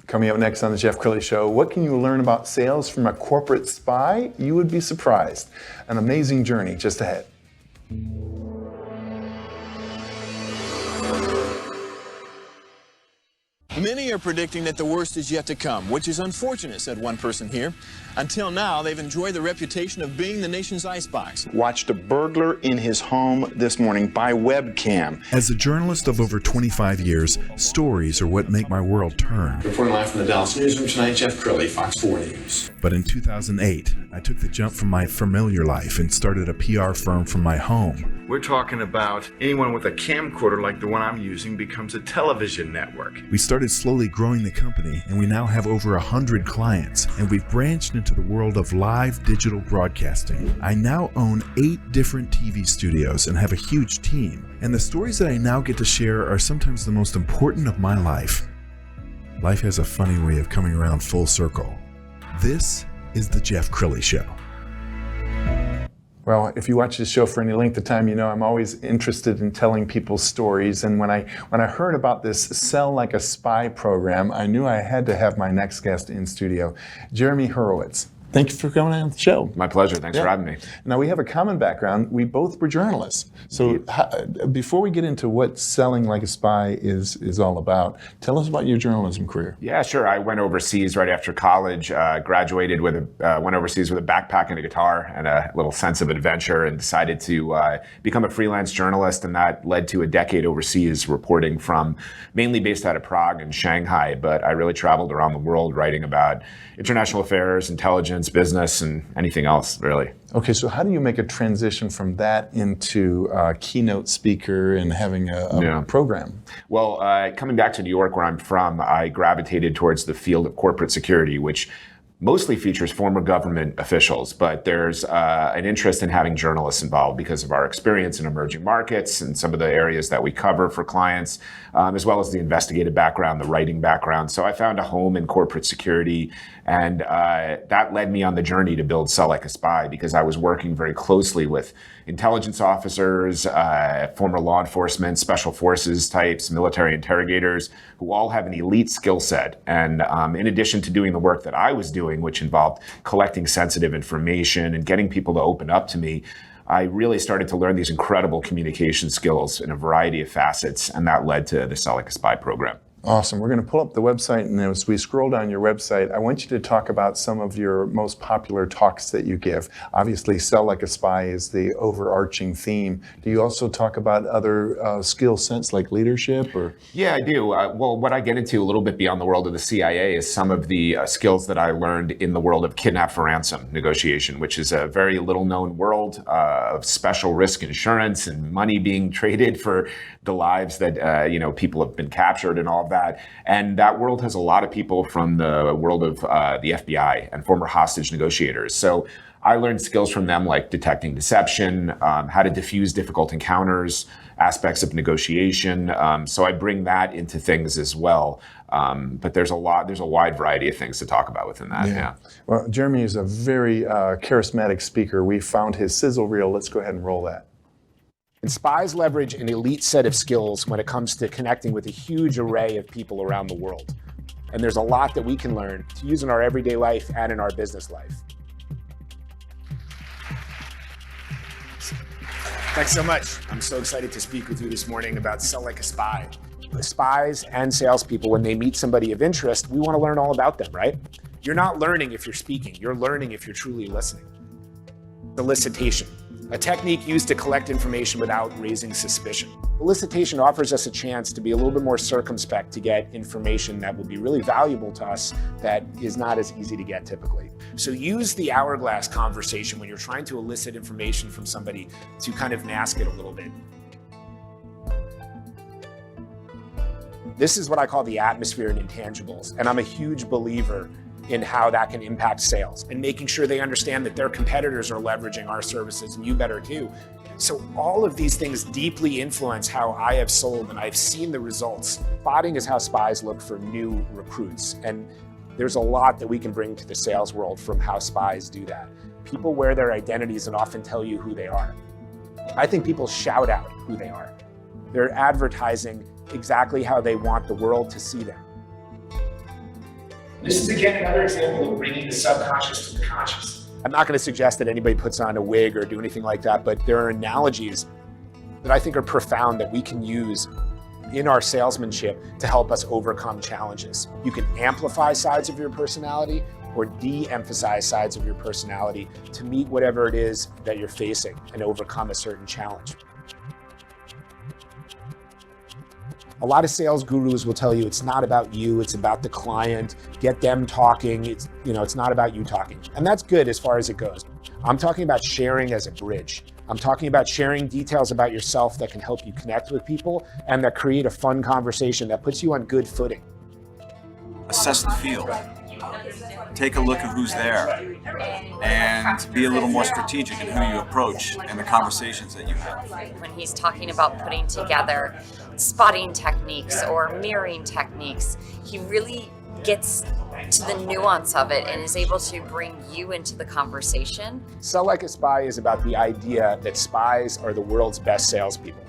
Coming up next on the Jeff Crilley Show, what can you learn about sales from a corporate spy? You would be surprised. An amazing journey just ahead. Many are predicting that the worst is yet to come, which is unfortunate, said one person here. Until now, they've enjoyed the reputation of being the nation's icebox. Watched a burglar in his home this morning by webcam. As a journalist of over 25 years, stories are what make my world turn. Reporting live from the Dallas newsroom tonight, Jeff Crilley, Fox 4 News. But in 2008, I took the jump from my familiar life and started a PR firm from my home. We're talking about anyone with a camcorder like the one I'm using becomes a television network. We started slowly growing the company, and we now have over 100 clients, and we've branched into the world of live digital broadcasting. I now own 8 different TV studios and have a huge team, and the stories that I now get to share are sometimes the most important of my life. Life has a funny way of coming around full circle. This is the Jeff Crilley Show. Well, if you watch this show for any length of time, you know I'm always interested in telling people's stories. And when I heard about this Sell Like a Spy program, I knew I had to have my next guest in studio, Jeremy Hurewitz. Thank you for coming on the show. My pleasure. Thanks for having me. Now, we have a common background. We both were journalists. So before we get into what Selling Like a Spy is all about, tell us about your journalism career. Yeah, sure. I went overseas right after college, graduated went overseas with a backpack and a guitar and a little sense of adventure, and decided to become a freelance journalist. And that led to a decade overseas reporting from mainly based out of Prague and Shanghai. But I really traveled around the world writing about international affairs, intelligence, business, and anything else, really. Okay, so how do you make a transition from that into a keynote speaker and having a program? Well, coming back to New York, where I'm from, I gravitated towards the field of corporate security, which mostly features former government officials, but there's an interest in having journalists involved because of our experience in emerging markets and some of the areas that we cover for clients, as well as the investigative background, the writing background. So I found a home in corporate security, and that led me on the journey to build Sell Like a Spy, because I was working very closely with intelligence officers, former law enforcement, special forces types, military interrogators, who all have an elite skill set. And in addition to doing the work that I was doing, which involved collecting sensitive information and getting people to open up to me, I really started to learn these incredible communication skills in a variety of facets, and that led to the Sell Like a Spy program. Awesome. We're going to pull up the website, and as we scroll down your website, I want you to talk about some of your most popular talks that you give. Obviously, Sell Like a Spy is the overarching theme. Do you also talk about other skill sets like leadership? Or? Yeah, I do. Well, what I get into a little bit beyond the world of the CIA is some of the skills that I learned in the world of kidnap for ransom negotiation, which is a very little known world of special risk insurance and money being traded for the lives that people have been captured and all of that. And that world has a lot of people from the world of the FBI and former hostage negotiators. So I learned skills from them like detecting deception, how to diffuse difficult encounters, aspects of negotiation. So I bring that into things as well. But there's a wide variety of things to talk about within that. Yeah. Well, Jeremy is a very charismatic speaker. We found his sizzle reel. Let's go ahead and roll that. And spies leverage an elite set of skills when it comes to connecting with a huge array of people around the world. And there's a lot that we can learn to use in our everyday life and in our business life. Thanks so much. I'm so excited to speak with you this morning about Sell Like a Spy. Spies and salespeople, when they meet somebody of interest, we want to learn all about them, right? You're not learning if you're speaking. You're learning if you're truly listening. Elicitation. A technique used to collect information without raising suspicion. Elicitation offers us a chance to be a little bit more circumspect to get information that will be really valuable to us that is not as easy to get typically. So use the hourglass conversation when you're trying to elicit information from somebody to kind of mask it a little bit. This is what I call the atmosphere and intangibles, and I'm a huge believer in how that can impact sales and making sure they understand that their competitors are leveraging our services and you better too. So all of these things deeply influence how I have sold, and I've seen the results. Spotting is how spies look for new recruits, and there's a lot that we can bring to the sales world from how spies do that. People wear their identities and often tell you who they are. I think people shout out who they are. They're advertising exactly how they want the world to see them. This is again another example of bringing the subconscious to the conscious. I'm not going to suggest that anybody puts on a wig or do anything like that, but there are analogies that I think are profound that we can use in our salesmanship to help us overcome challenges. You can amplify sides of your personality or de-emphasize sides of your personality to meet whatever it is that you're facing and overcome a certain challenge. A lot of sales gurus will tell you it's not about you, it's about the client, get them talking, it's not about you talking. And that's good as far as it goes. I'm talking about sharing as a bridge. I'm talking about sharing details about yourself that can help you connect with people and that create a fun conversation that puts you on good footing. Assess the field. Take a look at who's there and be a little more strategic in who you approach and the conversations that you have. When he's talking about putting together spotting techniques or mirroring techniques, he really gets to the nuance of it and is able to bring you into the conversation. Sell Like a Spy is about the idea that spies are the world's best salespeople.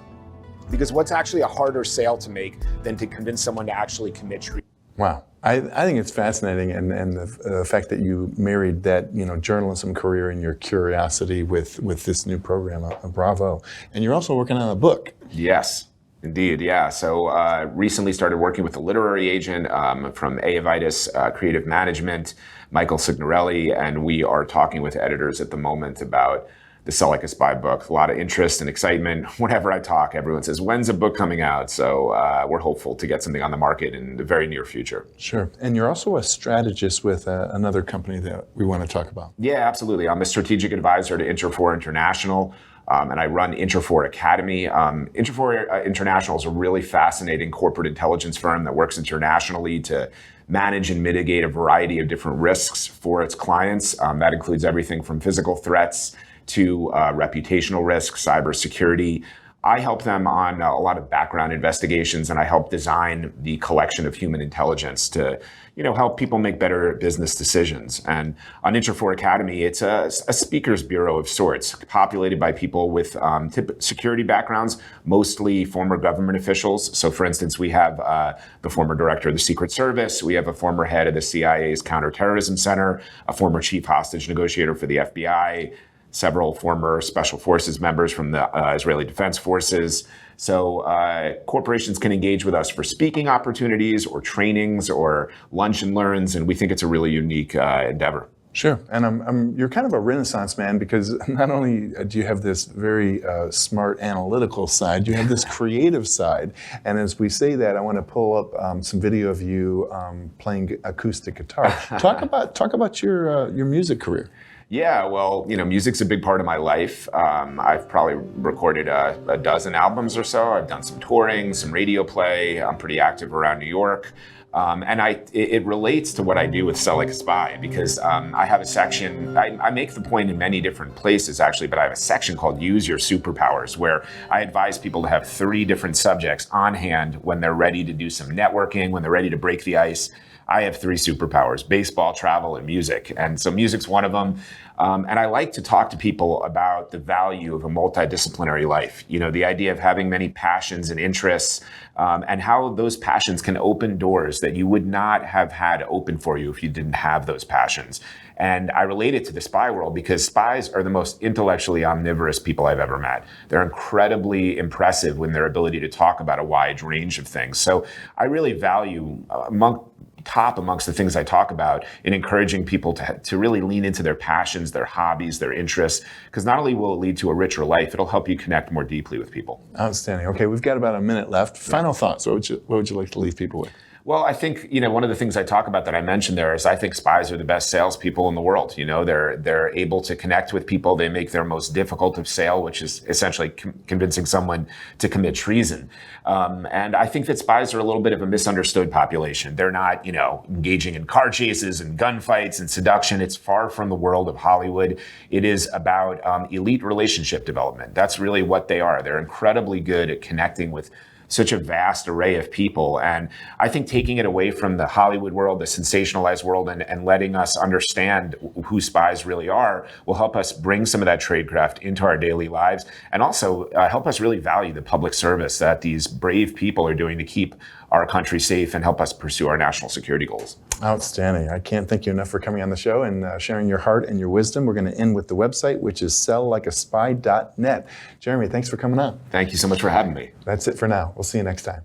Because what's actually a harder sale to make than to convince someone to actually commit treason? Wow. I think it's fascinating, and the fact that you married that journalism career and your curiosity with this new program, bravo. And you're also working on a book. Yes, indeed, yeah. So recently started working with a literary agent from Aevitas Creative Management, Michael Signorelli, and we are talking with editors at the moment about the Sell Like a Spy book. A lot of interest and excitement. Whenever I talk, everyone says, when's a book coming out? So we're hopeful to get something on the market in the very near future. Sure. And you're also a strategist with another company that we want to talk about. Yeah, absolutely. I'm a strategic advisor to Inter4 International, and I run Inter4 Academy. Inter4 International is a really fascinating corporate intelligence firm that works internationally to manage and mitigate a variety of different risks for its clients. That includes everything from physical threats to reputational risk, cybersecurity. I help them on a lot of background investigations, and I help design the collection of human intelligence to, help people make better business decisions. And on Inter4 Academy, it's a speakers bureau of sorts, populated by people with security backgrounds, mostly former government officials. So, for instance, we have the former director of the Secret Service, we have a former head of the CIA's Counterterrorism Center, a former chief hostage negotiator for the FBI, several former special forces members from the Israeli Defense Forces. So corporations can engage with us for speaking opportunities or trainings or lunch and learns, and we think it's a really unique endeavor. Sure, and you're kind of a renaissance man, because not only do you have this very smart analytical side, you have this creative side. And as we say that, I want to pull up some video of you playing acoustic guitar. Talk about your music career. Yeah, well, music's a big part of my life. I've probably recorded a dozen albums or so. I've done some touring, some radio play. I'm pretty active around New York. And it relates to what I do with Sell Like a Spy, because I have a section, I make the point in many different places actually, but I have a section called Use Your Superpowers, where I advise people to have 3 different subjects on hand when they're ready to do some networking, when they're ready to break the ice. I have 3 superpowers: baseball, travel, and music. And so music's one of them. And I like to talk to people about the value of a multidisciplinary life. The idea of having many passions and interests, and how those passions can open doors that you would not have had open for you if you didn't have those passions. And I relate it to the spy world because spies are the most intellectually omnivorous people I've ever met. They're incredibly impressive in their ability to talk about a wide range of things. So I really value amongst the things I talk about in encouraging people to really lean into their passions, their hobbies, their interests, because not only will it lead to a richer life, it'll help you connect more deeply with people. Outstanding. Okay, we've got about a minute left. Final thoughts. What would you like to leave people with? Well, I think, one of the things I talk about that I mentioned there is I think spies are the best salespeople in the world. They're able to connect with people. They make their most difficult of sale, which is essentially convincing someone to commit treason. And I think that spies are a little bit of a misunderstood population. They're not, engaging in car chases and gunfights and seduction. It's far from the world of Hollywood. It is about elite relationship development. That's really what they are. They're incredibly good at connecting with such a vast array of people. And I think taking it away from the Hollywood world, the sensationalized world, and letting us understand who spies really are will help us bring some of that tradecraft into our daily lives, and also help us really value the public service that these brave people are doing to keep our country safe and help us pursue our national security goals. Outstanding. I can't thank you enough for coming on the show and sharing your heart and your wisdom. We're going to end with the website, which is selllikeaspy.net. Jeremy, thanks for coming on. Thank you so much for having me. That's it for now. We'll see you next time.